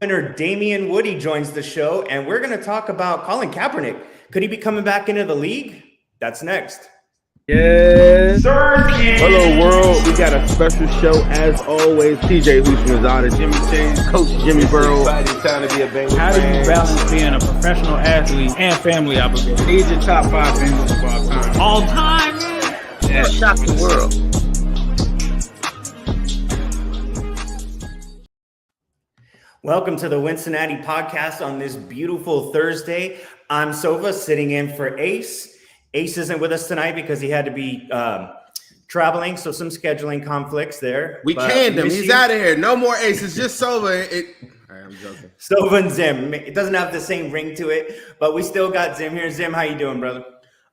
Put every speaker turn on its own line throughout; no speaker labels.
Winner Damien Woody joins the show, and we're going to talk about Colin Kaepernick. Could he be coming back into the league? That's next.
Yes. Hello, world. We got a special show as always. TJ Houshmandzada, Jimmy Chase, Coach Jimmy Burrow.
Time to be a Bengals
How do you
fan.
balance being a professional athlete and family obligation?
These are top 5 Bengals of all time.
All time, man.
Yeah.
Shock the world.
Welcome to the Wincinnati Podcast on this beautiful Thursday. I'm Sova, sitting in for Ace. Ace isn't with us tonight because he had to be traveling, so some scheduling conflicts there.
We canned him. He's out of here. No more aces. Just Sova. I'm joking.
Sova and Zim. It doesn't have the same ring to it, but we still got Zim here. Zim, how you doing, brother?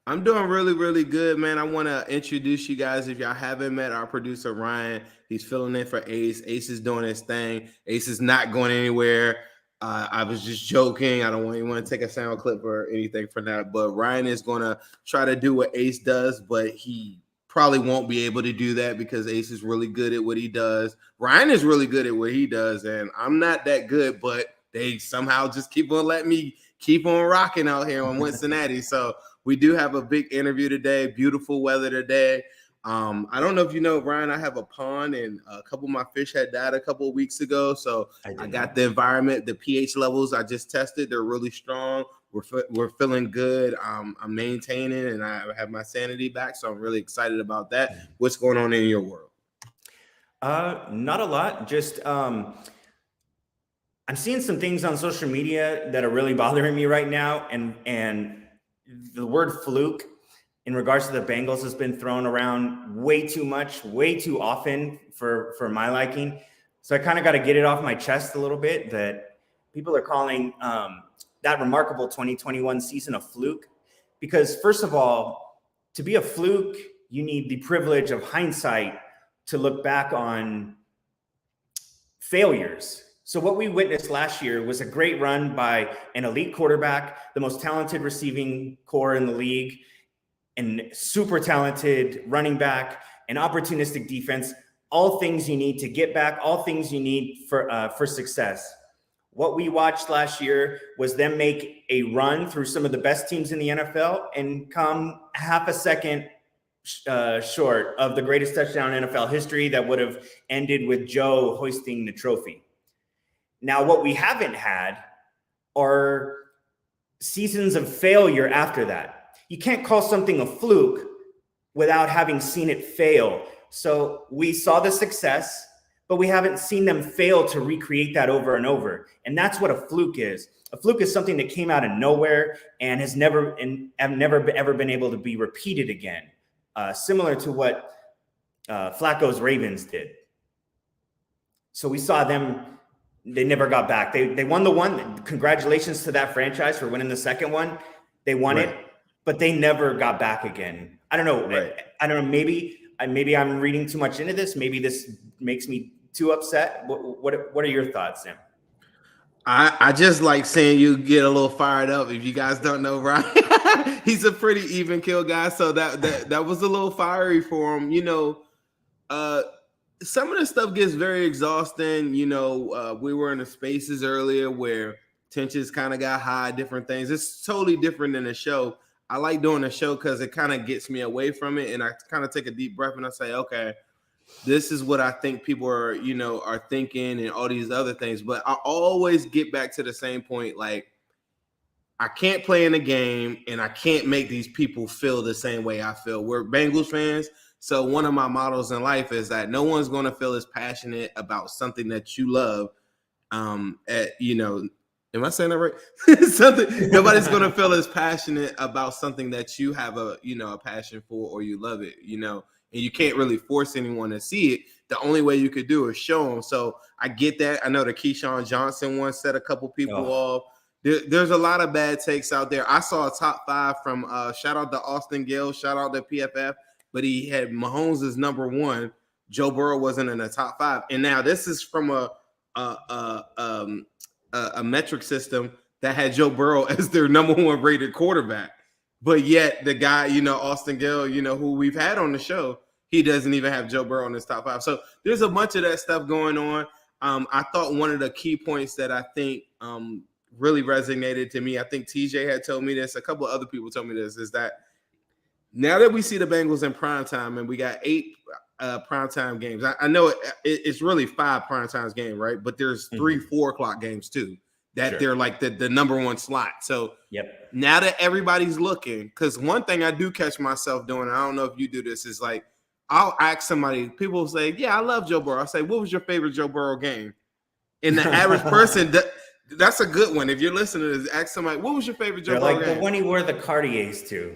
I'm doing really, really good, man. I want to introduce you guys. If y'all haven't met our producer, Ryan, he's filling in for Ace. Ace is doing his thing. Ace is not going anywhere. I was just joking. I don't want to take a sound clip or anything for that. But Ryan is going to try to do what Ace does, but he probably won't be able to do that because Ace is really good at what he does. Ryan is really good at what he does, and I'm not that good, but they somehow just keep on letting me keep on rocking out here on Wincinnati. So we do have a big interview today. Beautiful weather today. I don't know if you know, Ryan, I have a pond, and a couple of my fish had died a couple of weeks ago. So I got the environment, the pH levels I just tested. They're really strong. We're feeling good. I'm maintaining, and I have my sanity back. So I'm really excited about that. What's going on in your world?
Not a lot. Just I'm seeing some things on social media that are really bothering me right now, and the word fluke in regards to the Bengals has been thrown around way too much, way too often for my liking. So I kind of got to get it off my chest a little bit that people are calling that remarkable 2021 season a fluke. Because first of all, to be a fluke, you need the privilege of hindsight to look back on failures. So what we witnessed last year was a great run by an elite quarterback, the most talented receiving core in the league, and super talented running back, an opportunistic defense, all things you need to get back, all things you need for success. What we watched last year was them make a run through some of the best teams in the NFL and come half a second short of the greatest touchdown in NFL history that would have ended with Joe hoisting the trophy. Now, what we haven't had are seasons of failure after that. You can't call something a fluke without having seen it fail. So we saw the success, but we haven't seen them fail to recreate that over and over. And that's what a fluke is. A fluke is something that came out of nowhere and have never ever been able to be repeated again. Similar to what Flacco's Ravens did. So we saw them. They never got back. They won the one. Congratulations to that franchise for winning the second one. They won it, but they never got back again. I don't know. Right. I don't know. Maybe I'm reading too much into this. Maybe this makes me too upset. What are your thoughts, Sam?
I just like seeing you get a little fired up. If you guys don't know, Ryan, he's a pretty even kill guy. So that was a little fiery for him. You know, some of the stuff gets very exhausting. You know, we were in the spaces earlier where tensions kind of got high, different things. It's totally different than a show. I like doing a show because it kind of gets me away from it. And I kind of take a deep breath and I say, okay, this is what I think people are, you know, are thinking and all these other things. But I always get back to the same point. Like, I can't play in a game and I can't make these people feel the same way I feel. We're Bengals fans. So one of my mottos in life is that no one's going to feel as passionate about something that you love. Am I saying that right? Nobody's going to feel as passionate about something that you have a passion for or you love it, and you can't really force anyone to see it. The only way you could do is show them. So I get that. I know the Keyshawn Johnson one set a couple people off. There's a lot of bad takes out there. I saw a top 5 from shout out to Austin Gill, shout out to PFF. But he had Mahomes as number 1. Joe Burrow wasn't in the top 5. And now this is from a metric system that had Joe Burrow as their number 1 rated quarterback. But yet the guy, Austin Gill, who we've had on the show, he doesn't even have Joe Burrow in his top 5. So there's a bunch of that stuff going on. I thought one of the key points that I think really resonated to me, I think TJ had told me this, a couple of other people told me this, is that now that we see the Bengals in primetime and we got 8 primetime games, I know it's really 5 primetime games, right? But there's 3 4 o'clock games too, that they're like the number 1 slot. So now that everybody's looking, because one thing I do catch myself doing, and I don't know if you do this, is like, I'll ask somebody, people will say, yeah, I love Joe Burrow. I'll say, what was your favorite Joe Burrow game? And the average person, that's a good one. If you're listening to this, ask somebody, what was your favorite Joe Burrow game?
Like the one he wore the Cartiers to.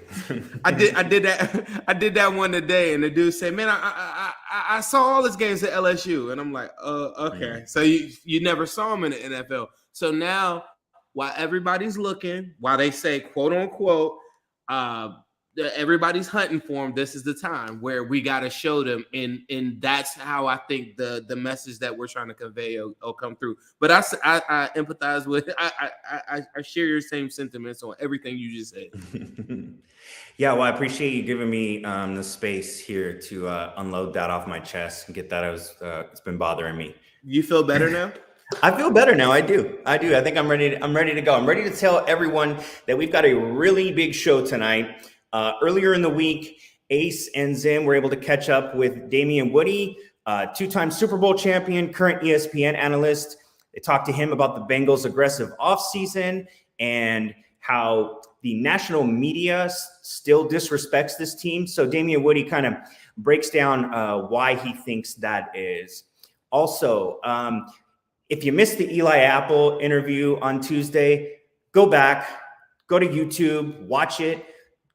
I did that one today, and the dude said, man, I saw all his games at LSU. And I'm like, okay. So you never saw him in the NFL. So now, while everybody's looking, while they say, quote unquote, everybody's hunting for him, this is the time where we got to show them, and that's how I think the message that we're trying to convey will come through. But I empathize with, I share your same sentiments on everything you just said.
Yeah, well, I appreciate you giving me the space here to unload that off my chest and get that. It's been bothering me.
You feel better now?
I feel better now. I do. I think I'm ready to go. I'm ready to tell everyone that we've got a really big show tonight. Earlier in the week, Ace and Zim were able to catch up with Damien Woody, 2-time Super Bowl champion, current ESPN analyst. They talked to him about the Bengals' aggressive offseason and how the national media still disrespects this team. So Damien Woody kind of breaks down why he thinks that is. Also, if you missed the Eli Apple interview on Tuesday, go back, go to YouTube, watch it.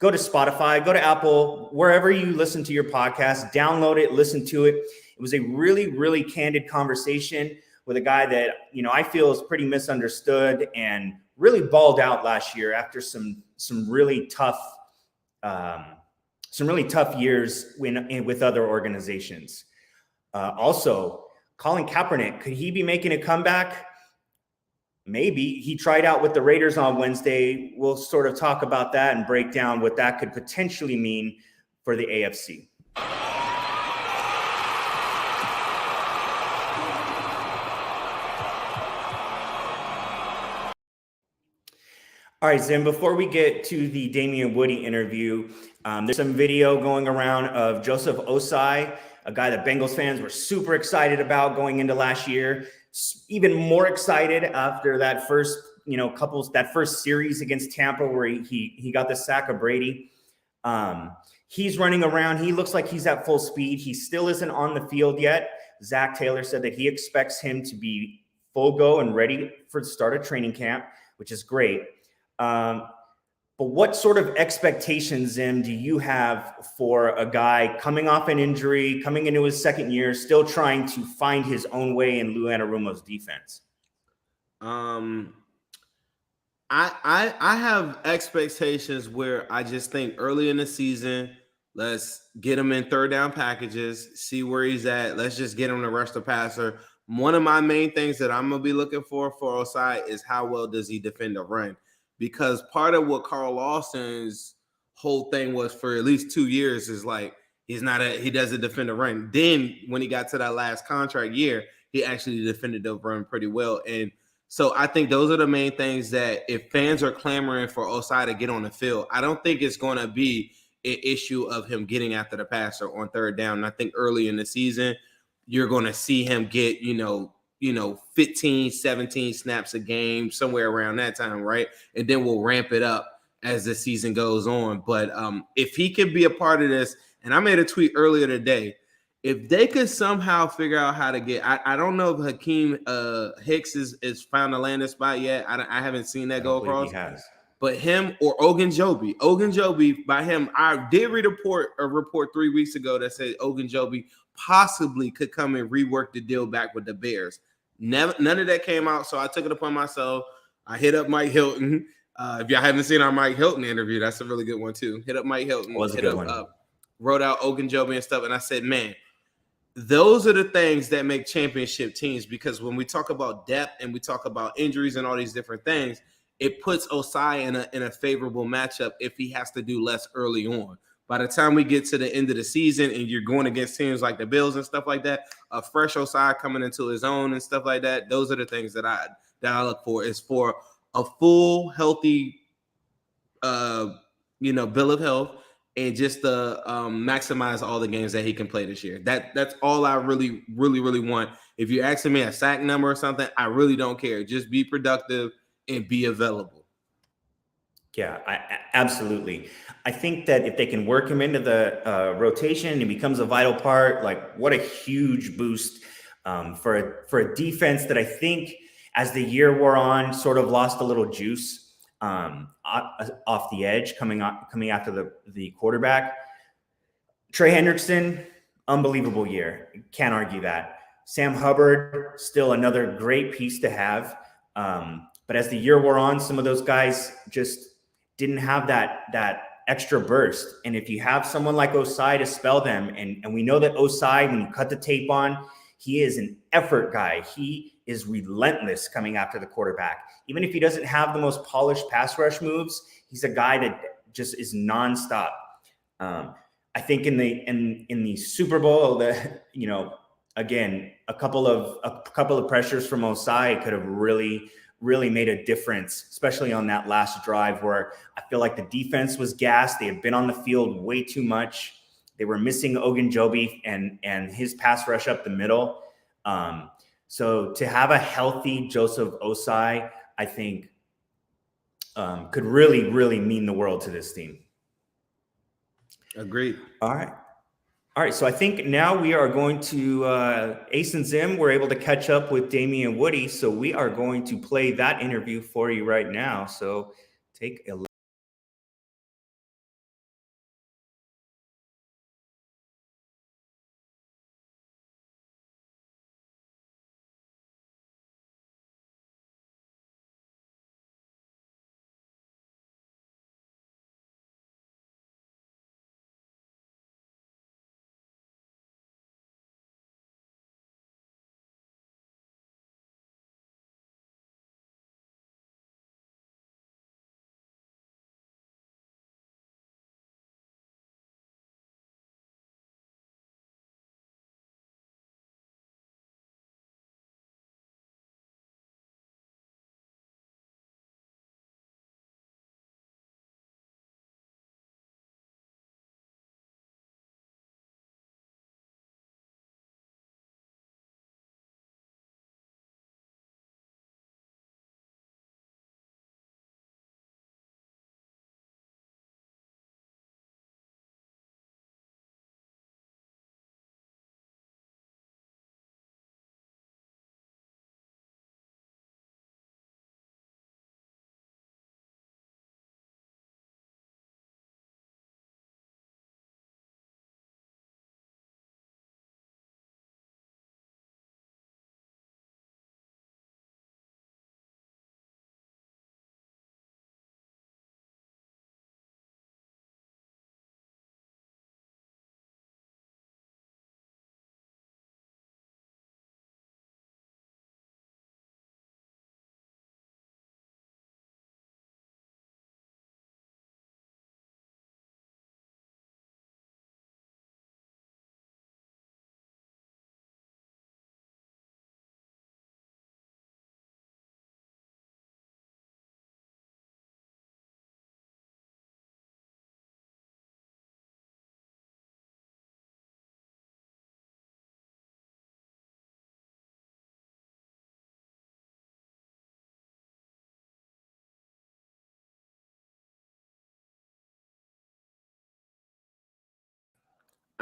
Go to Spotify, go to Apple, wherever you listen to your podcast, download it, listen to it. It was a really, really candid conversation with a guy that, I feel is pretty misunderstood and really balled out last year after some really tough years with other organizations. Also, Colin Kaepernick, could he be making a comeback? Maybe. He tried out with the Raiders on Wednesday. We'll sort of talk about that and break down what that could potentially mean for the AFC. All right, Zim, before we get to the Damien Woody interview, there's some video going around of Joseph Osai, a guy that Bengals fans were super excited about going into last year. Even more excited after that first, that first series against Tampa where he got the sack of Brady. He's running around. He looks like he's at full speed. He still isn't on the field yet. Zach Taylor said that he expects him to be full go and ready for the start of training camp, which is great. But what sort of expectations, Zim, do you have for a guy coming off an injury, coming into his second year, still trying to find his own way in Lou Anarumo's defense?
I have expectations where I just think early in the season, let's get him in third down packages, see where he's at. Let's just get him to rush the passer. One of my main things that I'm going to be looking for Osai is how well does he defend a run? Because part of what Carl Lawson's whole thing was for at least 2 years is like, he doesn't defend a run. Then when he got to that last contract year, he actually defended the run pretty well. And so I think those are the main things that if fans are clamoring for Osai to get on the field, I don't think it's going to be an issue of him getting after the passer on third down. And I think early in the season, you're going to see him get, 15, 17 snaps a game, somewhere around that time, right? And then we'll ramp it up as the season goes on. But if he could be a part of this, and I made a tweet earlier today, if they could somehow figure out how to get, I don't know if Hakeem Hicks is found a landing spot yet. I haven't seen that go across.
He has.
But him or Ogunjobi, by him, I did read a report 3 weeks ago that said Ogunjobi possibly could come and rework the deal back with the Bears. None of that came out, so I took it upon myself. I hit up Mike Hilton. If y'all haven't seen our Mike Hilton interview, that's a really good one too. Hit up Mike Hilton. Wrote out Ogunjobi and stuff, and I said, man, those are the things that make championship teams, because when we talk about depth and we talk about injuries and all these different things, it puts Osai in a favorable matchup if he has to do less early on. by the time we get to the end of the season and you're going against teams like the Bills and stuff like that, a fresh Osai coming into his own and stuff like that, those are the things that I look for, is for a full, healthy, bill of health, and just to maximize all the games that he can play this year. That's all I really, really, really want. If you're asking me a sack number or something, I really don't care. Just be productive and be available.
Yeah, absolutely. I think that if they can work him into the rotation and he becomes a vital part, like, what a huge boost for a defense that I think as the year wore on sort of lost a little juice off the edge coming after the quarterback. Trey Hendrickson, unbelievable year. Can't argue that. Sam Hubbard, still another great piece to have. But as the year wore on, some of those guys just didn't have that extra burst. And if you have someone like Osai to spell them, and we know that Osai, when you cut the tape on, he is an effort guy. He is relentless coming after the quarterback. Even if he doesn't have the most polished pass rush moves, he's a guy that just is nonstop. I think in the Super Bowl, again, a couple of pressures from Osai could have really made a difference, especially on that last drive where I feel like the defense was gassed. They had been on the field way too much. They were missing Ogunjobi and his pass rush up the middle. So to have a healthy Joseph Osai, I think could really, really mean the world to this team.
Agreed.
All right. So I think now we are going to Ace and Zim. We're able to catch up with Damien Woody. So we are going to play that interview for you right now. So take a look.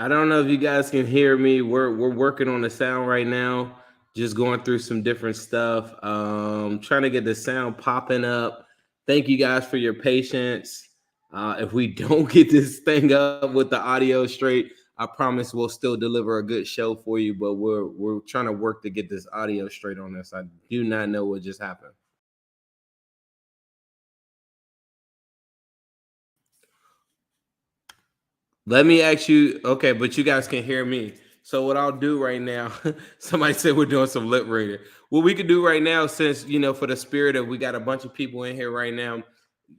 I don't know if you guys can hear me. We're working on the sound right now, just going through some different stuff. Trying to get the sound popping up. Thank you guys for your patience. If we don't get this thing up with the audio straight, I promise we'll still deliver a good show for you. But we're trying to work to get this audio straight on this. I do not know what just happened. Let me ask you, okay, but you guys can hear me. So what I'll do right now, somebody said we're doing some lip reading. What we could do right now, since, for the spirit of, we got a bunch of people in here right now,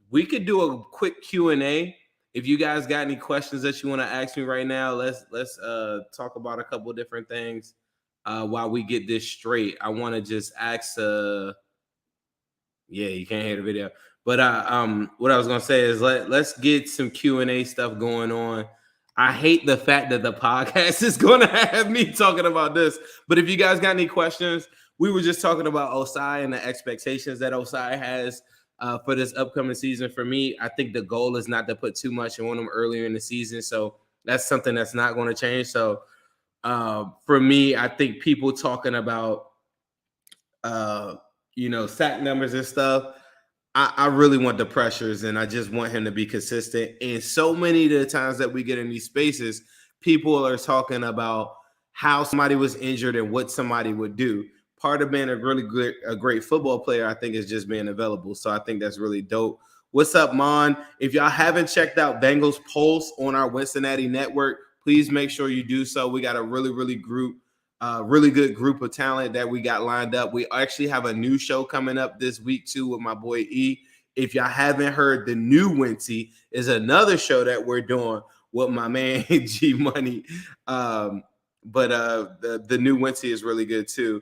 we could do a quick Q&A, if you guys got any questions that you want to ask me right now, let's talk about a couple of different things while we get this straight. I want to just ask yeah, you can't hear the video. But what I was gonna say is let's get some Q&A stuff going on. I hate the fact that the podcast is gonna have me talking about this. But if you guys got any questions, we were just talking about Osai and the expectations that Osai has for this upcoming season. For me, I think the goal is not to put too much on him earlier in the season. So that's something that's not going to change. So for me, I think people talking about sack numbers and stuff, I really want the pressures, and I just want him to be consistent. And so many of the times that we get in these spaces, people are talking about how somebody was injured and what somebody would do. Part of being a great football player, I think, is just being available. So I think that's really dope. What's up, Mon? If y'all haven't checked out Bengals Pulse on our Wincinnati network, please make sure you do so. We got a really good group of talent that we got lined up. We actually have a new show coming up this week too with my boy E. If y'all haven't heard, the new Wincy is another show that we're doing with my man G Money. But the new Wincy is really good too.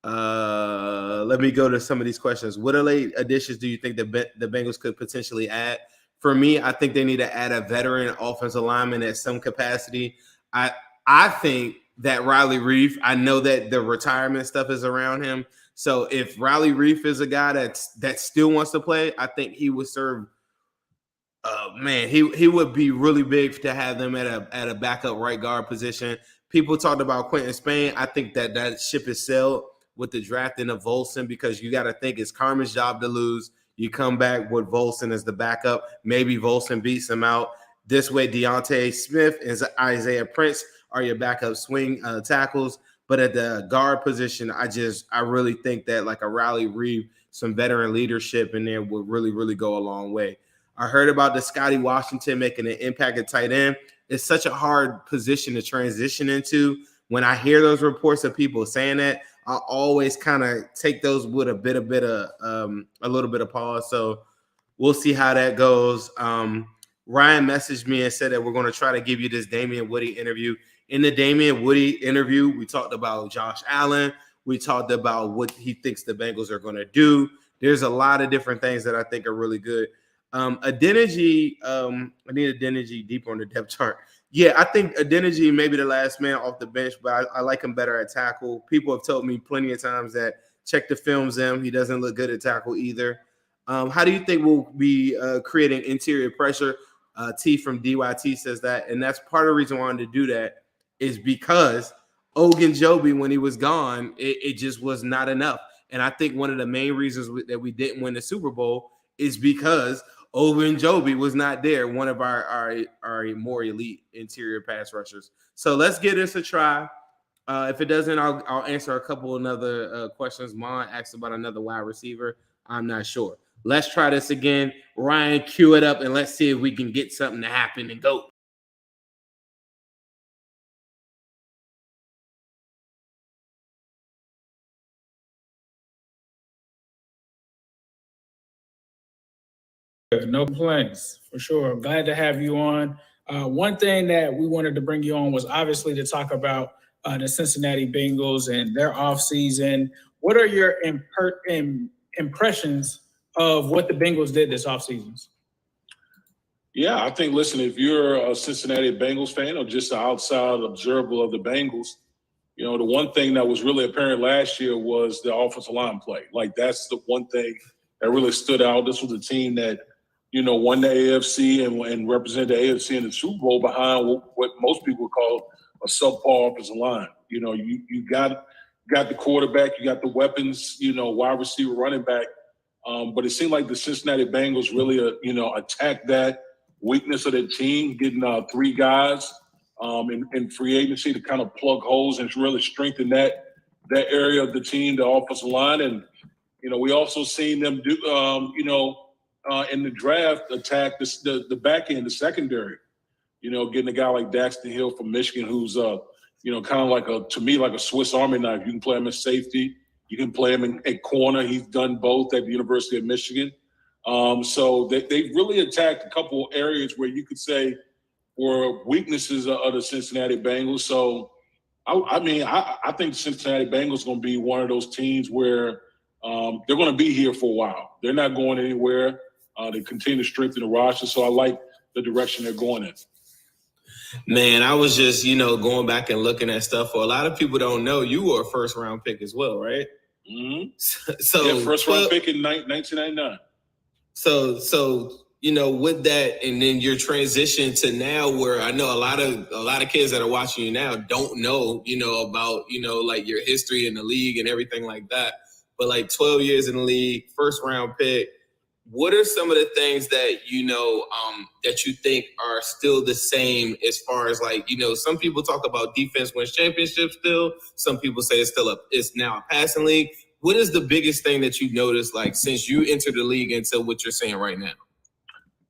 Let me go to some of these questions. What late additions do you think the Bengals could potentially add? For me, I think they need to add a veteran offensive lineman at some capacity. I think that Riley Reef, I know that the retirement stuff is around him. So if Riley Reef is a guy that still wants to play, I think he would serve. He would be really big to have them at a backup right guard position. People talked about Quentin Spain. I think that ship is sailed with the drafting of Volson, because you got to think it's Carmen's job to lose. You come back with Volson as the backup. Maybe Volson beats him out. This way, Deontay Smith and Isaiah Prince are your backup swing tackles. But at the guard position, I really think that like a Riley Reeve, some veteran leadership in there would really go a long way. I heard about the Scotty Washington making an impact at tight end. It's such a hard position to transition into. When I hear those reports of people saying that, I always kind of take those with a little bit of pause. So we'll see how that goes. Ryan messaged me and said that we're going to try to give you this Damien Woody interview. In the Damien Woody interview, we talked about Josh Allen. We talked about what he thinks the Bengals are going to do. There's a lot of different things that I think are really good. Adeniji, I need Adeniji deeper on the depth chart. Yeah, I think Adeniji may be the last man off the bench, but I like him better at tackle. People have told me plenty of times that check the films him. He doesn't look good at tackle either. How do you think we'll be creating interior pressure? T from DYT says that, and that's part of the reason I wanted to do that is because Ogunjobi, when he was gone, it just was not enough. And I think one of the main reasons that we didn't win the Super Bowl is because Ogunjobi was not there, one of our more elite interior pass rushers. So let's give this a try. If it doesn't, I'll answer a couple another questions. Mon asked about another wide receiver. I'm not sure. Let's try this again. Ryan, cue it up, and let's see if we can get something to happen and go.
No complaints, for sure. Glad to have you on. One thing that we wanted to bring you on was obviously to talk about the Cincinnati Bengals and their offseason. What are your impressions of what the Bengals did this offseason?
Yeah, I think, listen, if you're a Cincinnati Bengals fan or just an outside observer of the Bengals, you know, the one thing that was really apparent last year was the offensive line play. Like, that's the one thing that really stood out. This was a team that, you know, won the AFC and represented the AFC in the Super Bowl behind what most people call a subpar offensive line. You know, you got the quarterback, you got the weapons, you know, wide receiver, running back. But it seemed like the Cincinnati Bengals really, attacked that weakness of their team, getting 3 guys in free agency to kind of plug holes and really strengthen that area of the team, the offensive line. And, you know, we also seen them do, in the draft, attack the back end, the secondary. You know, getting a guy like Daxton Hill from Michigan, who's kind of like a Swiss Army knife. You can play him as safety, you can play him at corner. He's done both at the University of Michigan. So they really attacked a couple areas where you could say were weaknesses of the Cincinnati Bengals. So, I think the Cincinnati Bengals are going to be one of those teams where they're going to be here for a while. They're not going anywhere. They continue to strengthen the roster. So I like the direction they're going in.
Man, I was just, going back and looking at stuff. For a lot of people don't know, you were a first-round pick as well, right?
Mm-hmm.
So
first-round pick in 1999.
So with that, and then your transition to now, where I know a lot of kids that are watching you now don't know, about, like your history in the league and everything like that. But like 12 years in the league, first-round pick. What are some of the things that that you think are still the same as far as some people talk about defense wins championships still. Some people say it's now a passing league. What is the biggest thing that you noticed since you entered the league into what you're saying right now?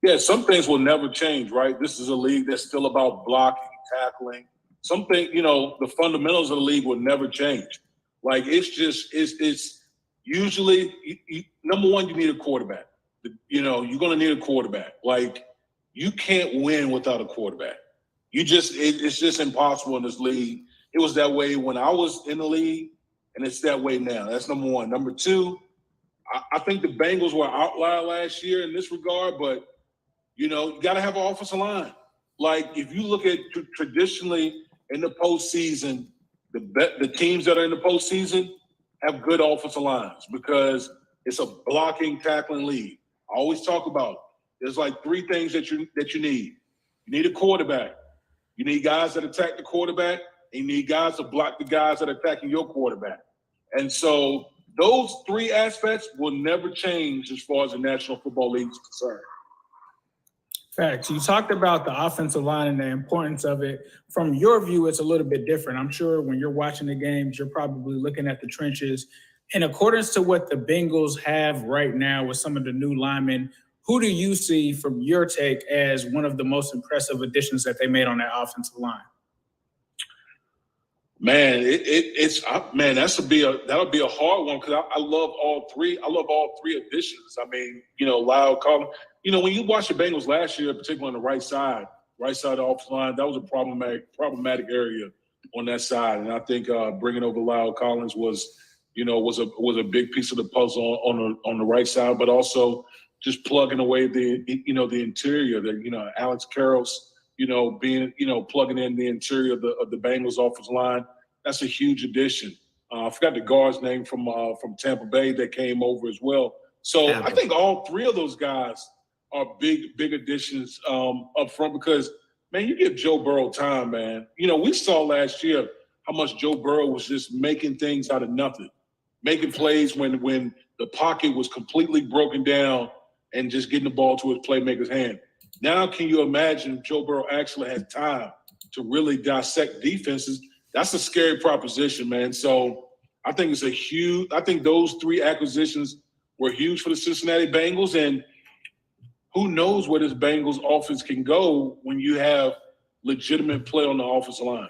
Yeah, some things will never change, right? This is a league that's still about blocking, tackling. Something, the fundamentals of the league will never change. It's usually number one, you need a quarterback. You're going to need a quarterback. You can't win without a quarterback. It's just impossible in this league. It was that way when I was in the league, and it's that way now. That's number one. Number two, I think the Bengals were an outlier last year in this regard, but, you got to have an offensive line. If you look at traditionally in the postseason, the teams that are in the postseason have good offensive lines because it's a blocking, tackling league. I always talk about there's three things that you need. You need a quarterback. You need guys that attack the quarterback, and you need guys to block the guys that are attacking your quarterback. And so those three aspects will never change as far as the National Football League is concerned.
Facts. You talked about the offensive line and the importance of it. From your view, it's a little bit different. I'm sure when you're watching the games, you're probably looking at the trenches. In accordance to what the Bengals have right now with some of the new linemen, who do you see from your take as one of the most impressive additions that they made on that offensive line?
Man, that'll be a hard one because I love all three. I love all three additions. Lyle, Colin. When you watch the Bengals last year, particularly on the right side of the offensive line, that was a problematic area on that side. And I think bringing over Lyle Collins was a big piece of the puzzle on the right side, but also just plugging away the interior. Alex Karros, plugging in the interior of the Bengals offensive line. That's a huge addition. I forgot the guard's name from Tampa Bay that came over as well. So I think all three of those guys are big additions up front because, man, you give Joe Burrow time, man. We saw last year how much Joe Burrow was just making things out of nothing, making plays when the pocket was completely broken down and just getting the ball to his playmaker's hand. Now, can you imagine if Joe Burrow actually has time to really dissect defenses? That's a scary proposition, man. So I think I think those three acquisitions were huge for the Cincinnati Bengals. And who knows where this Bengals offense can go when you have legitimate play on the offensive line.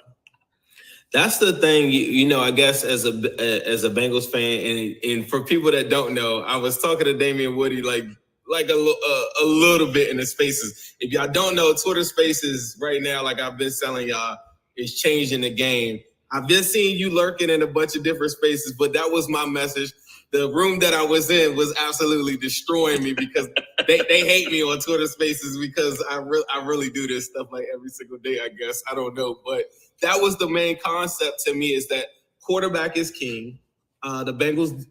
That's the thing, I guess as a Bengals fan, and for people that don't know, I was talking to Damien Woody like a little bit in the spaces. If y'all don't know, Twitter Spaces right now, like I've been telling y'all, is changing the game. I've been seeing you lurking in a bunch of different spaces, but that was my message. The room that I was in was absolutely destroying me because they hate me on Twitter Spaces because I really do this stuff every single day, I guess. I don't know. But that was the main concept to me is that quarterback is king. The Bengals,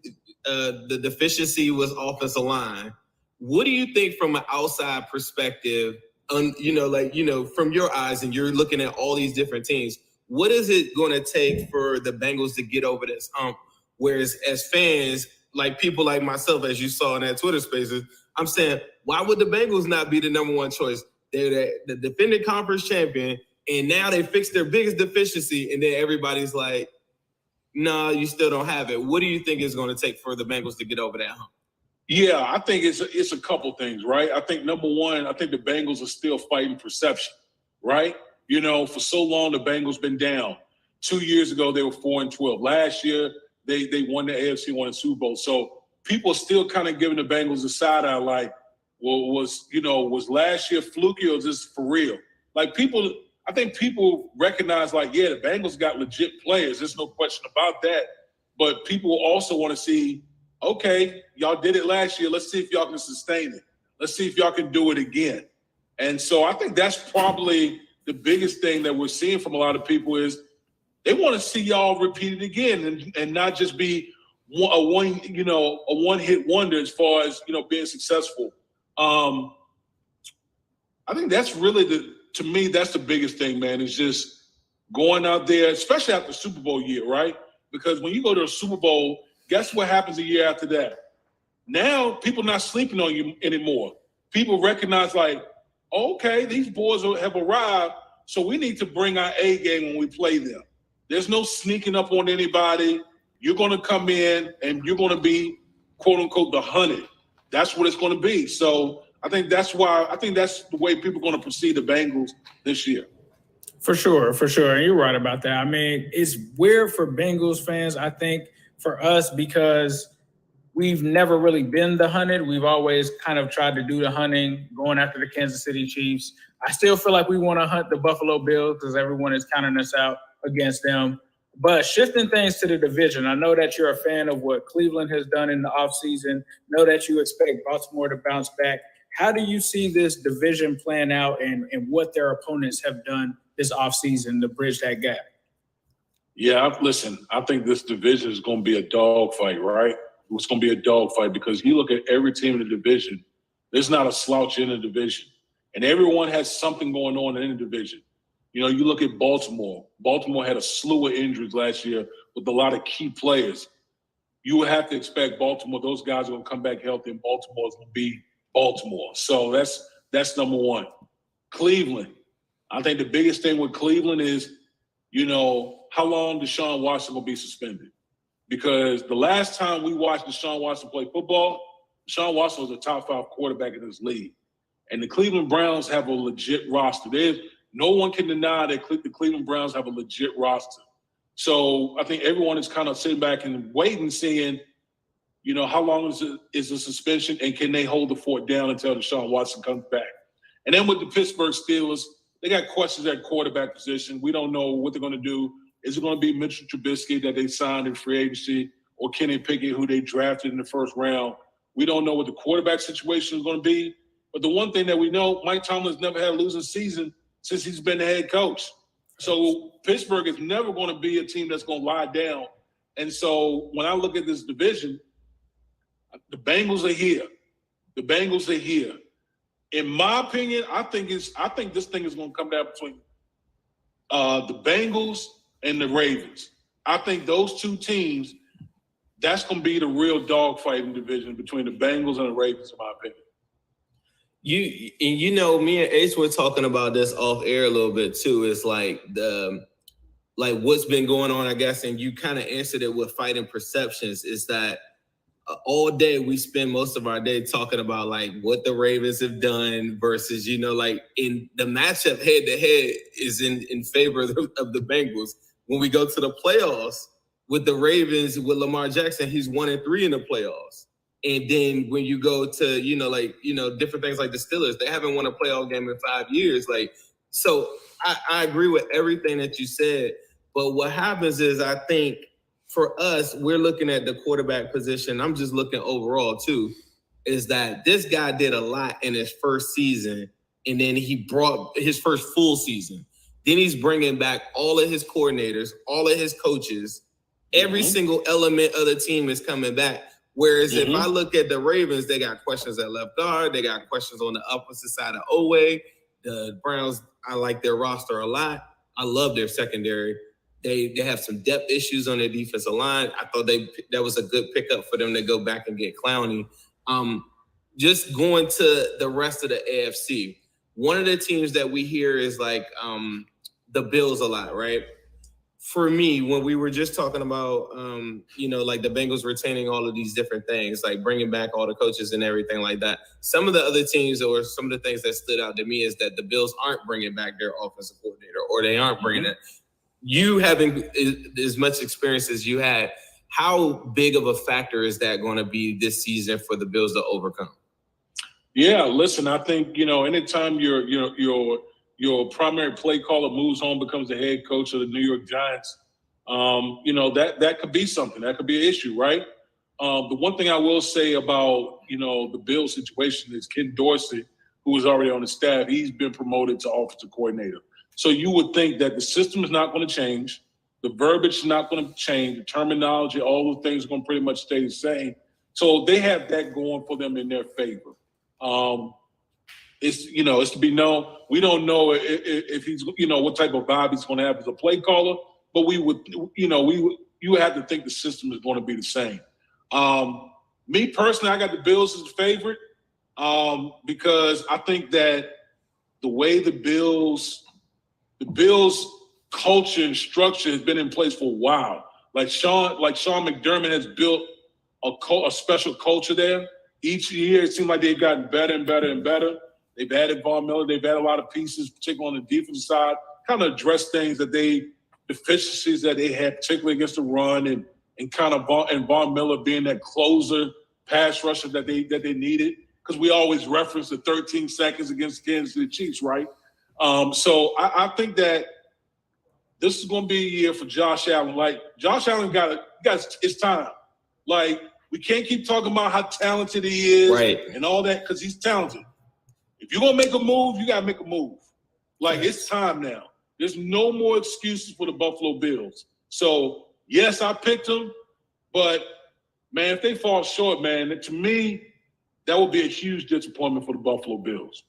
the deficiency was offensive line. What do you think from an outside perspective, from your eyes and you're looking at all these different teams, what is it going to take for the Bengals to get over this hump? Whereas as fans, people like myself, as you saw in that Twitter Spaces, I'm saying, why would the Bengals not be the number one choice? They're the defending conference champion, and now they fixed their biggest deficiency, and then everybody's like, no, you still don't have it. What do you think is going to take for the Bengals to get over that hump?
Yeah, I think it's a couple things, right? I think number one, I think the Bengals are still fighting perception, right? For so long the Bengals been down. 2 years ago they were 4-12. Last year they won the AFC, won the Super Bowl. So people are still kind of giving the Bengals a side eye, like, was last year fluky or just for real? Like I think people recognize like, yeah, the Bengals got legit players. There's no question about that. But people also want to see, okay, y'all did it last year. Let's see if y'all can sustain it. Let's see if y'all can do it again. And so I think that's probably the biggest thing that we're seeing from a lot of people is they want to see y'all repeat it again and not just be a one-hit wonder as far as, being successful. I think that's really to me, that's the biggest thing, man, is just going out there, especially after Super Bowl year, right? Because when you go to a Super Bowl, guess what happens a year after that? Now people not sleeping on you anymore. People recognize like, okay, these boys have arrived, so we need to bring our A game when we play them. There's no sneaking up on anybody. You're going to come in and you're going to be, quote unquote, the hunted. That's what it's going to be. So I think that's the way people are going to perceive the Bengals this year.
For sure. And you're right about that. I mean, it's weird for Bengals fans, I think, for us, because we've never really been the hunted. We've always kind of tried to do the hunting, going after the Kansas City Chiefs. I still feel like we want to hunt the Buffalo Bills because everyone is counting us out against them. But shifting things to the division, I know that you're a fan of what Cleveland has done in the offseason. Know that you expect Baltimore to bounce back. How do you see this division playing out and what their opponents have done this offseason to bridge that gap?
Yeah, listen, I think this division is going to be a dogfight, right? It's going to be a dogfight because you look at every team in the division, there's not a slouch in the division. And everyone has something going on in the division. You look at Baltimore. Baltimore had a slew of injuries last year with a lot of key players. You would have to expect Baltimore, those guys are going to come back healthy, and Baltimore is going to be Baltimore. So that's number one. Cleveland. I think the biggest thing with Cleveland is, how long Deshaun Watson will be suspended. Because the last time we watched Deshaun Watson play football, Deshaun Watson was a top 5 quarterback in this league. And the Cleveland Browns have a legit roster. No one can deny that the Cleveland Browns have a legit roster. So I think everyone is kind of sitting back and waiting, seeing, how long is the suspension and can they hold the fort down until Deshaun Watson comes back? And then with the Pittsburgh Steelers, they got questions at quarterback position. We don't know what they're going to do. Is it going to be Mitchell Trubisky that they signed in free agency or Kenny Pickett, who they drafted in the first round? We don't know what the quarterback situation is going to be. But the one thing that we know, Mike Tomlin's never had a losing season since he's been the head coach. So Pittsburgh is never going to be a team that's going to lie down. And so when I look at this division, the Bengals are here. The Bengals are here. In my opinion, I think this thing is going to come down between the Bengals and the Ravens. I think those two teams, that's going to be the real dogfighting division between the Bengals and the Ravens, in my opinion.
Me and Ace were talking about this off air a little bit too. It's like what's been going on, I guess, and you kind of answered it with fighting perceptions. Is that all day we spend most of our day talking about like what the Ravens have done versus, in the matchup head to head is in favor of the Bengals. When we go to the playoffs with the Ravens, with Lamar Jackson, he's 1-3 in the playoffs. And then when you go to, different things like the Steelers, they haven't won a playoff game in 5 years. So I agree with everything that you said. But what happens is I think for us, we're looking at the quarterback position. I'm just looking overall too, is that this guy did a lot in his first season. And then he brought his first full season. Then he's bringing back all of his coordinators, all of his coaches. Every single element of the team is coming back. Whereas if I look at the Ravens, they got questions at left guard. They got questions on the opposite side of Oweh. The Browns, I like their roster a lot. I love their secondary. They have some depth issues on their defensive line. I thought that was a good pickup for them to go back and get Clowney. Just going to the rest of the AFC, one of the teams that we hear is the Bills a lot, right? For me, when we were just talking about, the Bengals retaining all of these different things, like bringing back all the coaches and everything like that, some of the other teams or some of the things that stood out to me is that the Bills aren't bringing back their offensive coordinator or they aren't bringing it. You having as much experience as you had, how big of a factor is that going to be this season for the Bills to overcome?
Yeah, listen, I think, anytime your primary play caller moves on, becomes the head coach of the New York Giants, that could be something. That could be an issue, right? The one thing I will say about, the Bills situation is Ken Dorsey, who was already on the staff, he's been promoted to offensive coordinator. So you would think that the system is not going to change. The verbiage is not going to change. The terminology, all the things are going to pretty much stay the same. So they have that going for them in their favor. It's to be known. We don't know if he's, what type of vibe he's going to have as a play caller, but you would have to think the system is going to be the same. Me personally, I got the Bills as a favorite because I think that the way the Bills culture and structure has been in place for a while. Like Sean McDermott has built a special culture there. Each year, it seems like they've gotten better and better and better. They've added Von Miller. They've added a lot of pieces, particularly on the defensive side, kind of address things deficiencies that they had, particularly against the run, and Von Miller being that closer pass rusher that they needed. Because we always reference the 13 seconds against Kansas City Chiefs, right? So I think that this is going to be a year for Josh Allen. Like, Josh Allen it's time. Like, we can't keep talking about how talented he is and all that, because he's talented. If you're going to make a move, you got to make a move. Like, it's time now. There's no more excuses for the Buffalo Bills. So, yes, I picked them, but, man, if they fall short, man, to me, that would be a huge disappointment for the Buffalo Bills.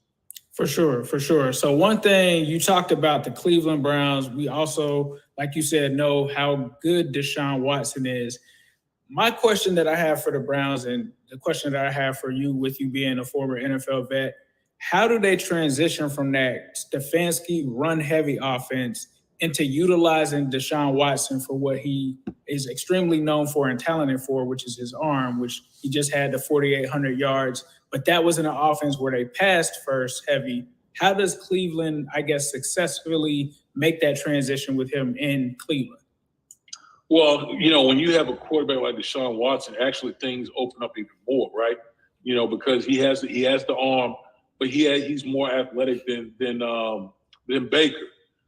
For sure. So one thing you talked about the Cleveland Browns, we also, like you said, know how good Deshaun Watson is. My question that I have for the Browns, and the question that I have for you, with you being a former NFL vet, how do they transition from that Stefanski run-heavy offense into utilizing Deshaun Watson for what he is extremely known for and talented for, which is his arm, which he just had the 4,800 yards, but that was in an offense where they passed first heavy. How does Cleveland, I guess, successfully make that transition with him in Cleveland?
Well, when you have a quarterback like Deshaun Watson, actually things open up even more, right? Because he has the arm, but he's more athletic than Baker.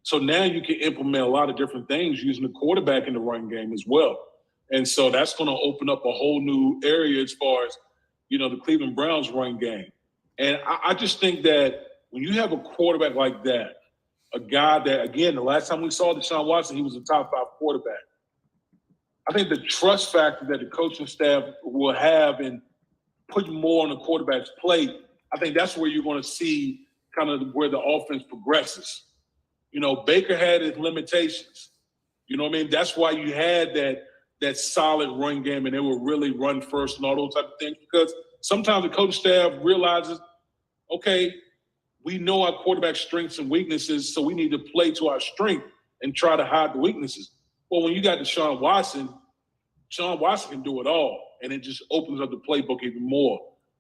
So now you can implement a lot of different things using the quarterback in the run game as well. And so that's going to open up a whole new area as far as, the Cleveland Browns run game. And I just think that when you have a quarterback like that, a guy that, again, the last time we saw Deshaun Watson, he was a top 5 quarterback. I think the trust factor that the coaching staff will have in putting more on the quarterback's plate, I think that's where you're going to see kind of where the offense progresses. Baker had his limitations. You know what I mean? That's why you had that solid run game, and they were really run first and all those type of things, because sometimes the coaching staff realizes, okay, we know our quarterback's strengths and weaknesses, so we need to play to our strength and try to hide the weaknesses. Well, when you got Deshaun Watson can do it all, and it just opens up the playbook even more.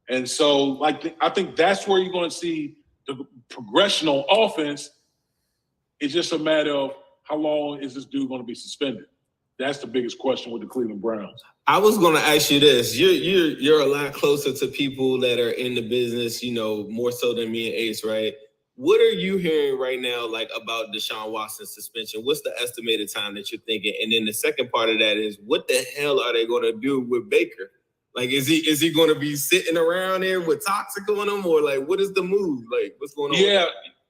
And so, I think that's where you're going to see the progression on offense. It's just a matter of how long is this dude going to be suspended? That's the biggest question with the Cleveland Browns.
I was going to ask you this. You're a lot closer to people that are in the business, more so than me and Ace, right? What are you hearing right now, about Deshaun Watson's suspension? What's the estimated time that you're thinking? And then the second part of that is, what the hell are they going to do with Baker? Is he going to be sitting around there with toxic on him, or what is the move? What's going on?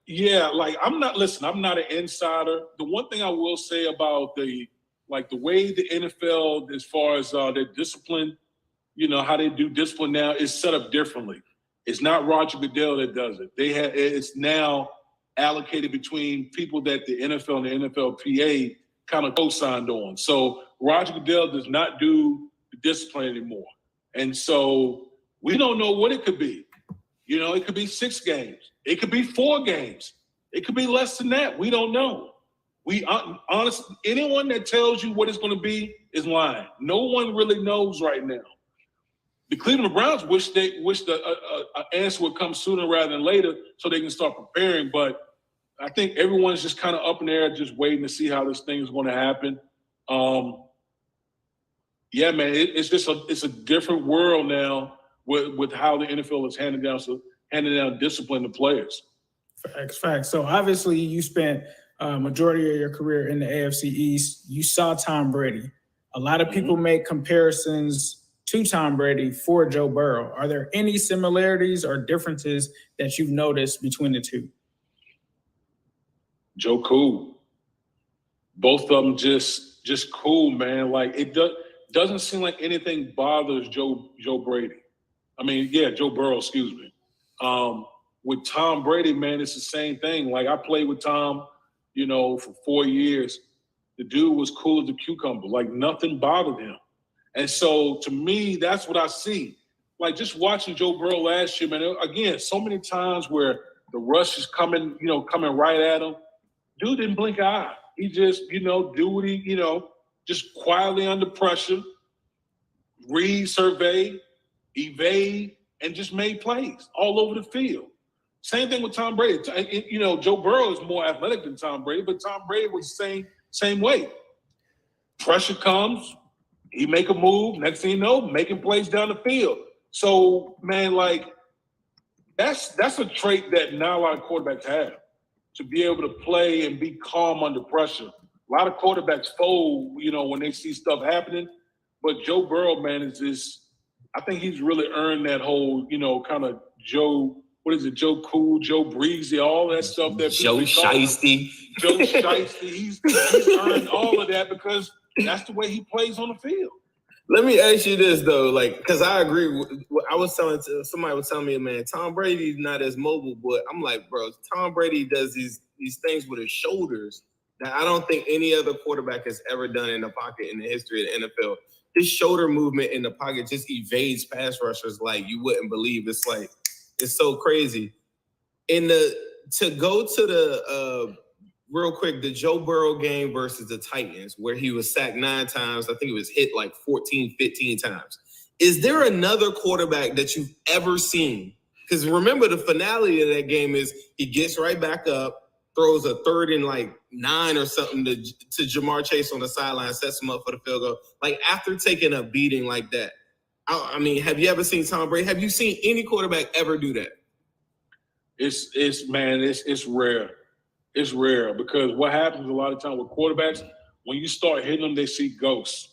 Yeah. I'm not an insider. The one thing I will say about the way the NFL, as far as their discipline, how they do discipline now, is set up differently. It's not Roger Goodell that does it. It's now allocated between people that the NFL and the NFLPA kind of co-signed on. So Roger Goodell does not do the discipline anymore. And so we don't know what it could be. It could be 6 games. It could be 4 games. It could be less than that. We don't know. Honestly, anyone that tells you what it's going to be is lying. No one really knows right now. The Cleveland Browns wish the answer would come sooner rather than later so they can start preparing. But I think everyone's just kind of up in the air, just waiting to see how this thing is going to happen. Yeah, man, it's a different world now with how the NFL is handed down. So handing down discipline to players.
Facts. So obviously you spent a majority of your career in the AFC East. You saw Tom Brady. A lot of people make comparisons to Tom Brady for Joe Burrow. Are there any similarities or differences that you've noticed between the two?
Joe cool. Both of them just cool, man. Like it doesn't seem like anything bothers Joe Brady. I mean, yeah, Joe Burrow, excuse me. With Tom Brady, man, it's the same thing. Like I played with Tom, for 4 years. The dude was cool as a cucumber. Like nothing bothered him. And so to me, that's what I see. Like just watching Joe Burrow last year, man, again, so many times where the rush is coming right at him. Dude didn't blink an eye. He just, do what he, just quietly under pressure, read, survey, evade, and just made plays all over the field. Same thing with Tom Brady. Joe Burrow is more athletic than Tom Brady, but Tom Brady was the same way. Pressure comes, he make a move, next thing you know, making plays down the field. So, man, like, that's a trait that not a lot of quarterbacks have, to be able to play and be calm under pressure. A lot of quarterbacks fold, when they see stuff happening. But Joe Burrow, man, I think he's really earned that whole, kind of Joe Cool, Joe Breezy, all that stuff. That
Joe Shiesty.
Joe Shiesty. He's earned all of that because that's the way he plays on the field.
Let me ask you this though, because I agree. Somebody was telling me, man, Tom Brady's not as mobile, but I'm like, bro, Tom Brady does these things with his shoulders that I don't think any other quarterback has ever done in the pocket in the history of the NFL. His shoulder movement in the pocket just evades pass rushers like you wouldn't believe. It's like it's so crazy. To go to the real quick, the Joe Burrow game versus the Titans, where he was sacked 9 times. I think he was hit like 14, 15 times. Is there another quarterback that you've ever seen? Because remember, the finale of that game is he gets right back up, throws a 3rd and 9 or something to Jamar Chase on the sideline, sets him up for the field goal. Like, after taking a beating like that, I mean, have you ever seen Tom Brady? Have you seen any quarterback ever do that?
It's rare. It's rare because what happens a lot of times with quarterbacks, when you start hitting them, they see ghosts.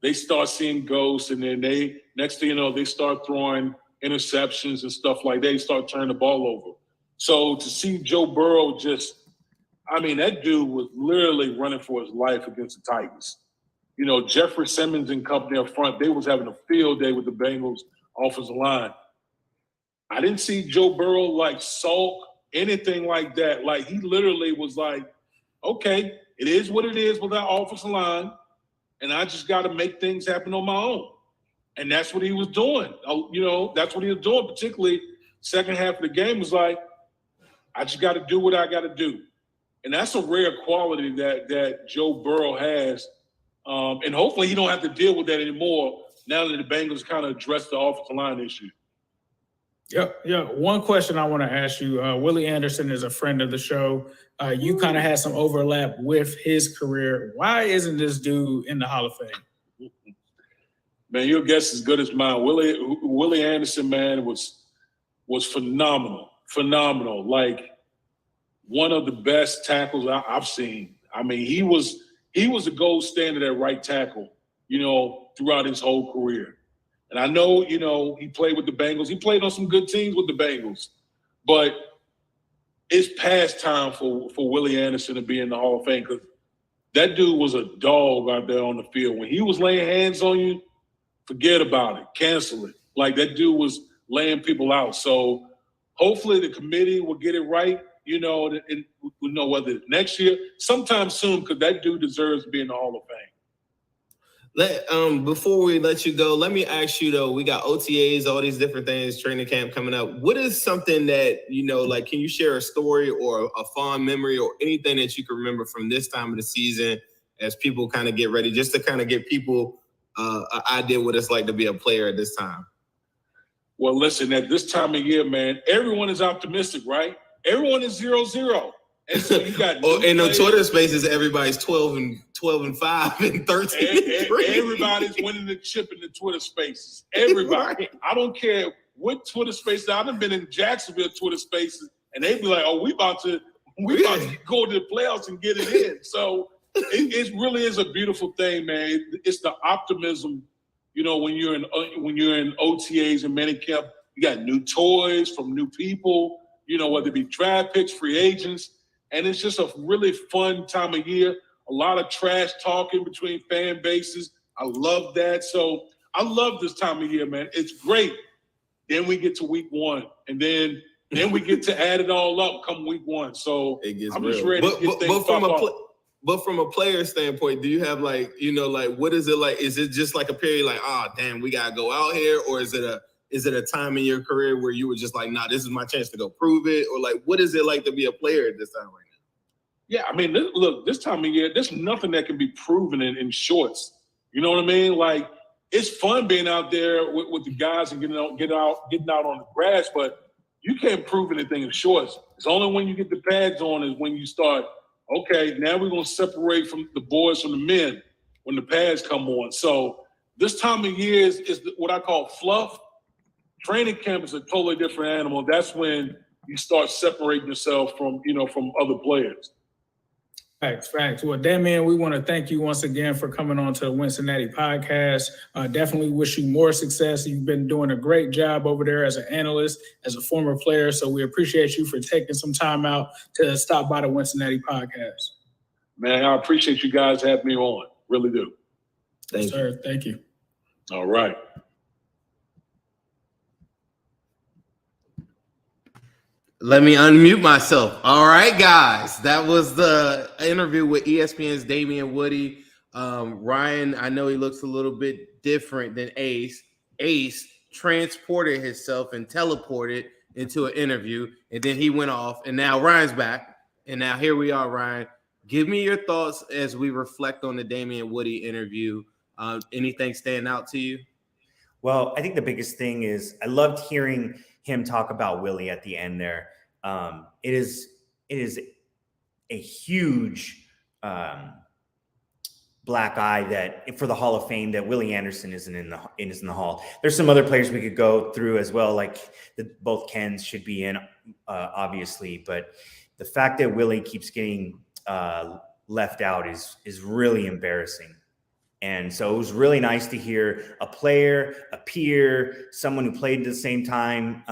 They start seeing ghosts, and then next thing you know, they start throwing interceptions and stuff like that. They start turning the ball over. So to see Joe Burrow that dude was literally running for his life against the Titans. Jeffrey Simmons and company up front, they was having a field day with the Bengals offensive line. I didn't see Joe Burrow sulk, anything like that. Like, he literally was like, okay, it is what it is with our offensive line, and I just got to make things happen on my own. And that's what he was doing. That's what he was doing, particularly second half of the game was like, I just got to do what I got to do. And that's a rare quality that Joe Burrow has. And hopefully he don't have to deal with that anymore now that the Bengals kind of addressed the offensive line issue.
Yeah. One question I want to ask you, Willie Anderson is a friend of the show. You kind of had some overlap with his career. Why isn't this dude in the Hall of Fame?
Man, your guess is as good as mine. Willie Anderson, man, was phenomenal. Phenomenal. Like, one of the best tackles I've seen. I mean, he was a gold standard at right tackle, throughout his whole career. And I know, he played with the Bengals. He played on some good teams with the Bengals. But it's past time for Willie Anderson to be in the Hall of Fame because that dude was a dog out there on the field. When he was laying hands on you, forget about it. Cancel it. Like, that dude was laying people out. So hopefully the committee will get it right, and we'll know whether it's next year, sometime soon, because that dude deserves to be in the Hall of Fame.
Before we let you go, let me ask you though, we got OTAs, all these different things, training camp coming up. What is something that, can you share a story or a fond memory or anything that you can remember from this time of the season as people kind of get ready, just to kind of give people an idea what it's like to be a player at this time?
Well, listen, at this time of year, man, everyone is optimistic, right? Everyone is 0-0. And so you got
in the Twitter spaces, everybody's 12 and 5 and 13.
Everybody's winning the chip in the Twitter spaces. Everybody.
Right.
I don't care with Twitter Spaces. I've been in Jacksonville Twitter Spaces, and they be like, "Oh, we about to go to the playoffs and get it in." So it really is a beautiful thing, man. It's the optimism. You know, when you're in OTAs and minicamp, you got new toys from new people. You know, whether it be draft picks, free agents, and it's just a really fun time of year. A lot of trash talking between fan bases. I love that. So I love this time of year, man. It's great. Then we get to week one, and then we get to add it all up come week one. So I'm just ready to get things
But from a player standpoint, do you have what is it like? Is it just like a period like, damn, we gotta go out here, or is it a time in your career where you were just like, nah, this is my chance to go prove it, or like, what is it like to be a player at this time right now?
Yeah, I mean, look, this time of year, there's nothing that can be proven in shorts. You know what I mean? Like, it's fun being out there with the guys and getting out on the grass, but you can't prove anything in shorts. It's only when you get the pads on is when you start, okay, now we're going to separate from the boys from the men when the pads come on. So this time of year is what I call fluff. Training camp is a totally different animal. That's when you start separating yourself from other players.
Facts. Well, Damien, we want to thank you once again for coming on to the Wincinnati Podcast. Definitely wish you more success. You've been doing a great job over there as an analyst, as a former player. So we appreciate you for taking some time out to stop by the Wincinnati Podcast.
Man, I appreciate you guys having me on. Really do.
Thank you. Thank you.
All right.
Let me unmute myself. All right, guys. That was the interview with ESPN's Damien Woody. Ryan, I know he looks a little bit different than Ace. Ace transported himself and teleported into an interview, and then he went off, and now Ryan's back. And now here we are, Ryan. Give me your thoughts as we reflect on the Damien Woody interview. Anything stand out to you?
Well, I think the biggest thing is I loved hearing him talk about Willie at the end there. It is a huge black eye that for the Hall of Fame that Willie Anderson isn't in the Hall. There's some other players we could go through as well, like both Kens should be in, obviously, but the fact that Willie keeps getting left out is really embarrassing. And so it was really nice to hear a player, a peer, someone who played at the same time,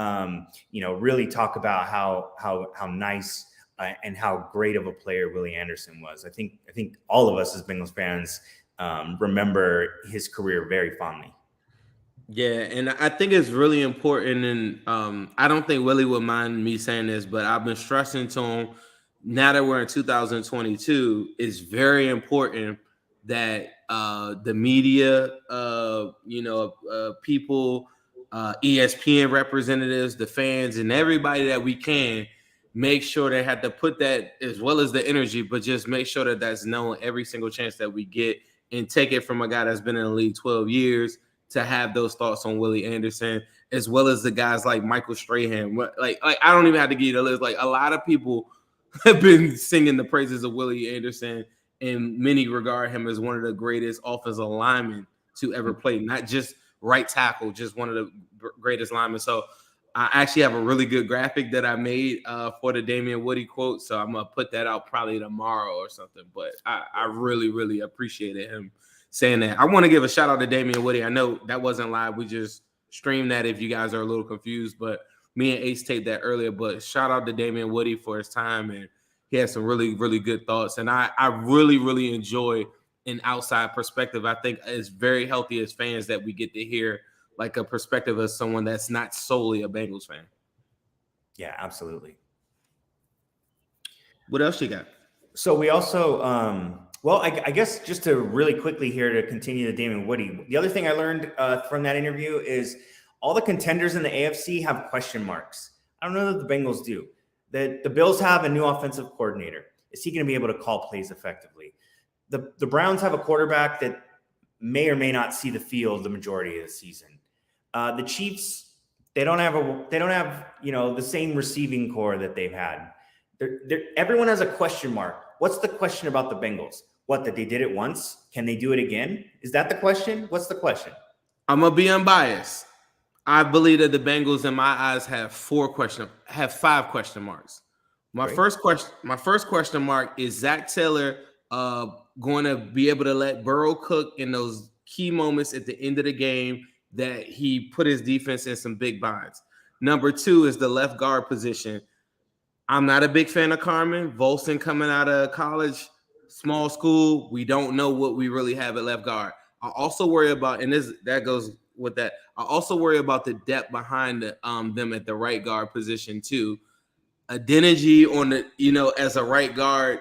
really talk about how nice and how great of a player Willie Anderson was. I think all of us as Bengals fans remember his career very fondly.
Yeah, and I think it's really important, and I don't think Willie would mind me saying this, but I've been stressing to him, now that we're in 2022, it's very important that the media, people, ESPN representatives, the fans, and everybody that we can make sure they have to put that, as well as the energy, but just make sure that that's known every single chance that we get, and take it from a guy that's been in the league 12 years to have those thoughts on Willie Anderson, as well as the guys like Michael Strahan. Like I don't even have to give you the list. Like, a lot of people have been singing the praises of Willie Anderson, and many regard him as one of the greatest offensive linemen to ever play, not just right tackle, just one of the greatest linemen. So I actually have a really good graphic that I made for the Damien Woody quote. So I'm going to put that out probably tomorrow or something. But I really, really appreciated him saying that. I want to give a shout out to Damien Woody. I know that wasn't live. We just streamed that if you guys are a little confused. But me and Ace taped that earlier. But shout out to Damien Woody for his time, and he has some really, really good thoughts. And I really, really enjoy an outside perspective. I think it's very healthy as fans that we get to hear like a perspective of someone that's not solely a Bengals fan.
Yeah, absolutely.
What else you got?
So we also, I guess just to really quickly here to continue the Damien Woody, the other thing I learned from that interview is all the contenders in the AFC have question marks. I don't know that the Bengals do. That the Bills have a new offensive coordinator. Is he going to be able to call plays effectively? The Browns have a quarterback that may or may not see the field the majority of the season. The Chiefs, they don't have the same receiving core that they've had. Everyone has a question mark. What's the question about the Bengals? What, that they did it once? Can they do it again? Is that the question? What's the question?
I'm gonna be unbiased. I believe that the Bengals, in my eyes, have 5 question marks. My first question mark is Zach Taylor going to be able to let Burrow cook in those key moments at the end of the game that he put his defense in some big binds. Number 2 is the left guard position. I'm not a big fan of Carmen. Volson coming out of college, small school. We don't know what we really have at left guard. I also worry about, and that goes with that. I also worry about the depth behind them at the right guard position too. Adeniji on the, as a right guard,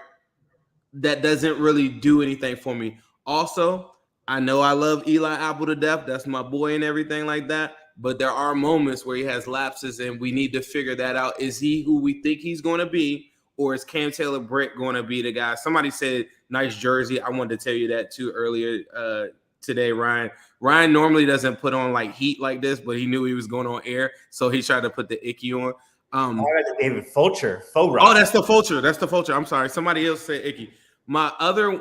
that doesn't really do anything for me. Also, I know I love Eli Apple to death. That's my boy and everything like that. But there are moments where he has lapses, and we need to figure that out. Is he who we think he's going to be, or is Cam Taylor-Britt going to be the guy? Somebody said, nice jersey. I wanted to tell you that too earlier today, Ryan. Ryan normally doesn't put on like heat like this, but he knew he was going on air, so he tried to put the icky on.
David Fulcher.
Oh, that's the Fulcher. That's the Fulcher. I'm sorry. Somebody else said icky. My other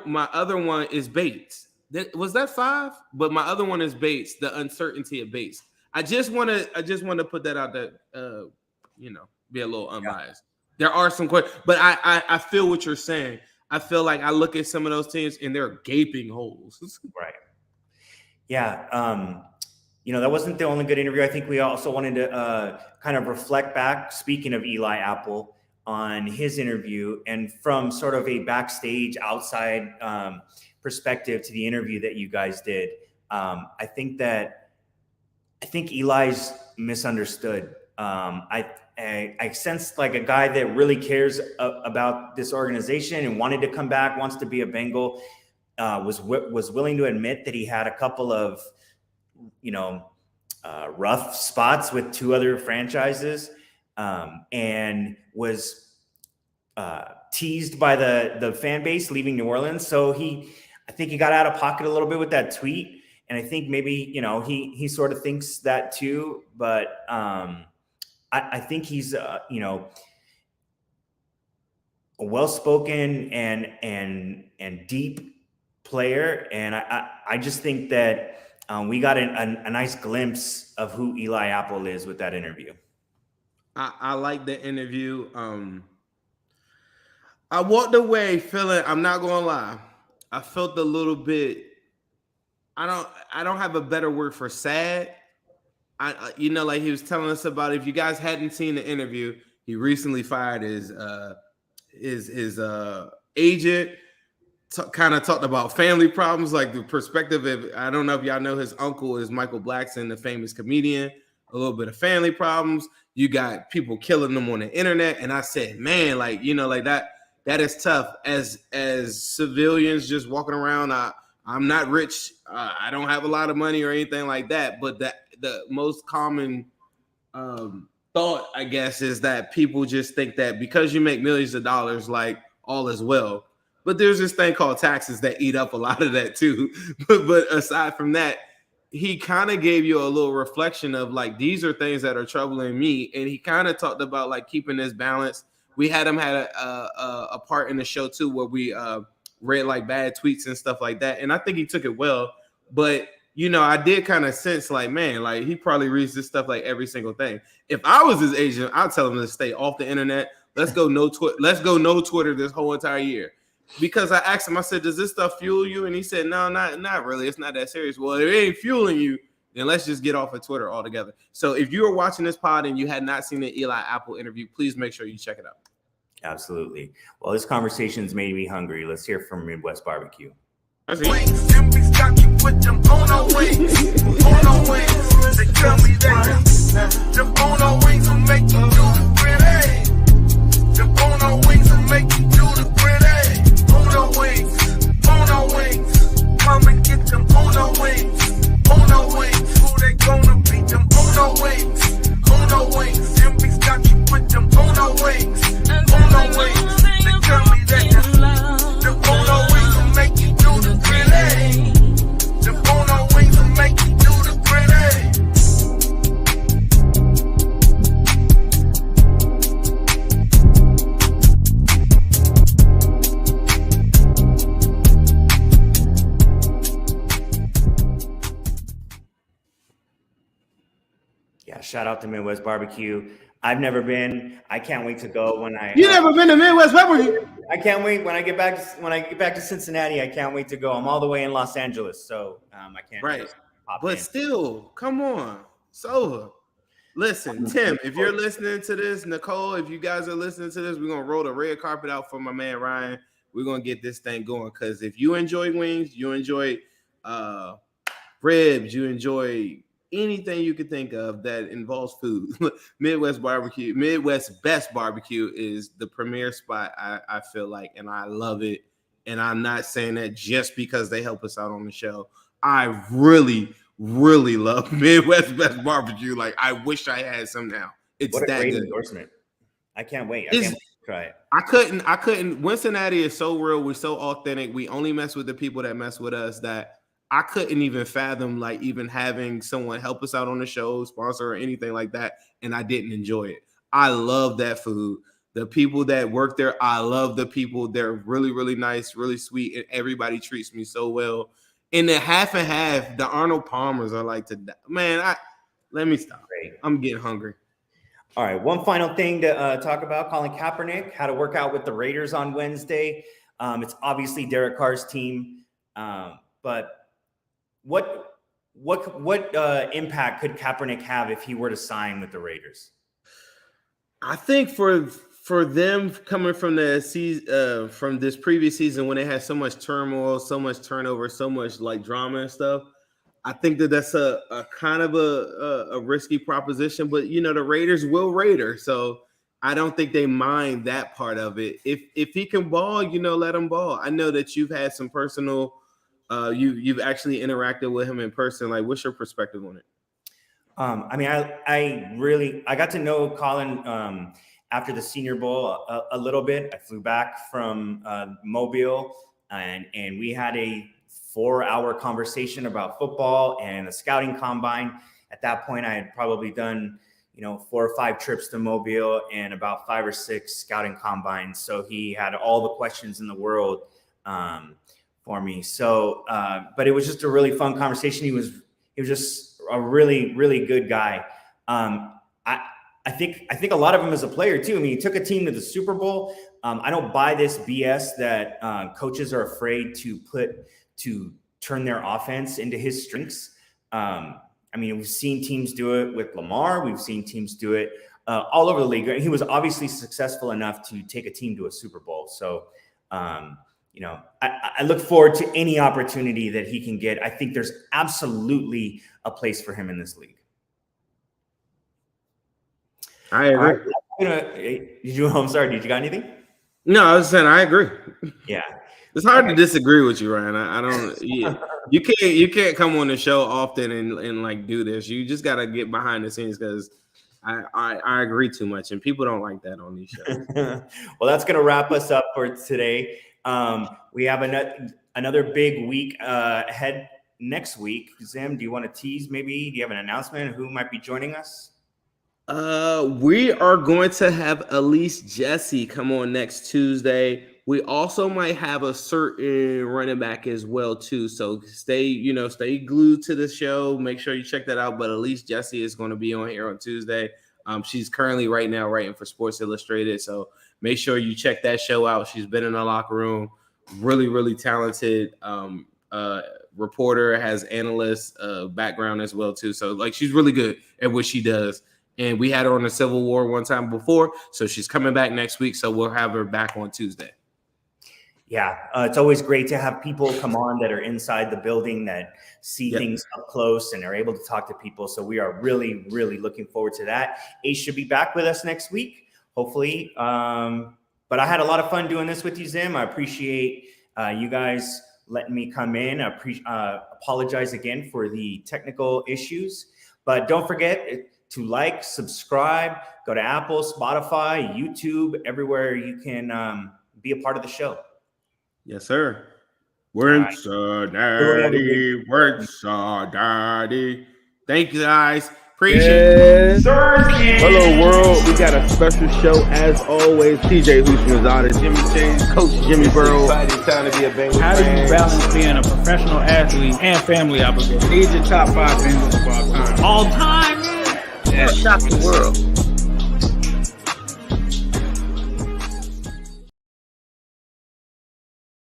one is Bates. Was that 5? But my other one is Bates. The uncertainty of Bates. I just want to put that out there. Be a little unbiased. Yeah. There are some questions, but I feel what you're saying. I feel like I look at some of those teams and they're gaping holes.
Right. Yeah. That wasn't the only good interview. I think we also wanted to kind of reflect back, speaking of Eli Apple, on his interview and from sort of a backstage outside perspective to the interview that you guys did. I think Eli's misunderstood. I sensed like a guy that really cares about this organization and wanted to come back, wants to be a Bengal, was willing to admit that he had a couple of, rough spots with 2 other franchises, and was teased by the fan base leaving New Orleans. So I think he got out of pocket a little bit with that tweet. And I think maybe, he sort of thinks that too, but I think he's, a well-spoken and deep player. And I just think that we got a nice glimpse of who Eli Apple is with that interview.
I like the interview. I walked away feeling, I'm not going to lie, I felt a little bit, I don't have a better word for sad. Like he was telling us about, if you guys hadn't seen the interview, he recently fired his agent, kind of talked about family problems, like the perspective of, I don't know if y'all know, his uncle is Michael Blackson, the famous comedian, a little bit of family problems. You got people killing them on the internet. And I said, man, that is tough as civilians just walking around. I'm not rich. I don't have a lot of money or anything like that. But the most common thought, I guess, is that people just think that because you make millions of dollars, like all is well. But there's this thing called taxes that eat up a lot of that too. But aside from that, he kind of gave you a little reflection of like, these are things that are troubling me. And he kind of talked about like keeping this balance. We had a part in the show too, where we read like bad tweets and stuff like that. And I think he took it well, but I did kind of sense like, man, like he probably reads this stuff like every single thing. If I was his agent, I'd tell him to stay off the internet. Let's go no Twitter this whole entire year. Because I asked him, I said, does this stuff fuel you? And he said, no, not really. It's not that serious. Well, if it ain't fueling you, then let's just get off of Twitter altogether. So if you are watching this pod and you had not seen the Eli Apple interview, please make sure you check it out.
Absolutely. Well, this conversation's made me hungry. Let's hear from Midwest Barbecue.
Come and get them Uno wings. Uno wings. Who they gonna be? Them Uno wings. Uno wings. MB's got you with them Uno wings. Uno wings. They tell me that the Uno wings will make you do the grenade. The Uno wings will make you do the grenade.
shout out to Midwest Barbecue. I've never been. I can't wait to go when I.
You never been to Midwest Barbecue?
I can't wait when I get back. When I get back to Cincinnati, I can't wait to go. I'm all the way in Los Angeles, so I can't.
Right,
just pop
but
in.
still, come on, Sova. Listen, Tim, if you're listening to this, Nicole, if you guys are listening to this, we're gonna roll the red carpet out for my man Ryan. We're gonna get this thing going because if you enjoy wings, you enjoy ribs, you enjoy anything you could think of that involves food. Midwest Barbecue, Midwest Best Barbecue is the premier spot, I feel like, and I love it. And I'm not saying that just because they help us out on the show. I really, really love Midwest Best Barbecue. Like, I wish I had some now. It's
What a
that
great
good.
endorsement. I can't wait. I can't wait to try it.
I couldn't. Cincinnati is so real. We're so authentic. We only mess with the people that mess with us that I couldn't even fathom like even having someone help us out on the show, sponsor or anything like that. And I didn't enjoy it. I love that food. The people that work there, I love the people. They're really, really nice, really sweet. And everybody treats me so well. In the half and half, the Arnold Palmers are like to man. Let me stop.
Great.
I'm getting hungry.
All right, one final thing to talk about. Colin Kaepernick had to work out with the Raiders on Wednesday. It's obviously Derek Carr's team, but what impact could Kaepernick have if he were to sign with the Raiders?
I think for them coming from the season, from this previous season when they had so much turmoil, so much turnover, so much like drama and stuff, I think that's a kind of a risky proposition. But you know, the Raiders will Raider, so I don't think they mind that part of it. If he can ball, you know, let him ball. I know that you've had some personal, you've actually interacted with him in person. Like, what's your perspective on it?
I mean, I got to know Colin after the Senior Bowl a little bit. I flew back from Mobile, and we had a 4-hour conversation about football and the scouting combine. At that point, I had probably done, 4 or 5 trips to Mobile and about 5 or 6 scouting combines. So he had all the questions in the world for me. So, but it was just a really fun conversation. He was just a really, really good guy. I think a lot of him as a player too. I mean, he took a team to the Super Bowl. I don't buy this BS that coaches are afraid to turn their offense into his strengths. I mean, we've seen teams do it with Lamar. We've seen teams do it all over the league. He was obviously successful enough to take a team to a Super Bowl. So, I look forward to any opportunity that he can get. I think there's absolutely a place for him in this league.
I agree.
I'm sorry. Did you got anything?
No, I was saying I agree.
Yeah.
It's hard to disagree with you, Ryan. I don't. You can't come on the show often and like do this. You just got to get behind the scenes because I agree too much, and people don't like that on these shows.
Well, that's going to wrap us up for today. We have another big week ahead next week. Zim, do you want to tease? Maybe do you have an announcement? Who might be joining us?
We are going to have Elise Jesse come on next Tuesday. We also might have a certain running back as well too. So stay glued to the show. Make sure you check that out. But Elise Jesse is going to be on here on Tuesday. She's currently right now writing for Sports Illustrated. So make sure you check that show out. She's been in the locker room. Really, really talented reporter, has analyst background as well too. So like she's really good at what she does. And we had her on the Civil War one time before. So she's coming back next week. So we'll have her back on Tuesday.
Yeah, it's always great to have people come on that are inside the building that see things up close and are able to talk to people. So we are really, really looking forward to that. Ace should be back with us next week, hopefully. But I had a lot of fun doing this with you, Zim. I appreciate you guys letting me come in. I apologize again for the technical issues. But don't forget to like, subscribe, go to Apple, Spotify, YouTube, everywhere you can be a part of the show.
Yes, sir. Wincinnati. Thank you, guys. Appreciate it.
Hello, world. We got a special show as always. TJ Wincinnati, Jimmy Chase, Coach Jimmy Burrow.
How do you balance being a professional athlete and family obligation? These are top 5 Bengals of all time.
All time. That shocked the world.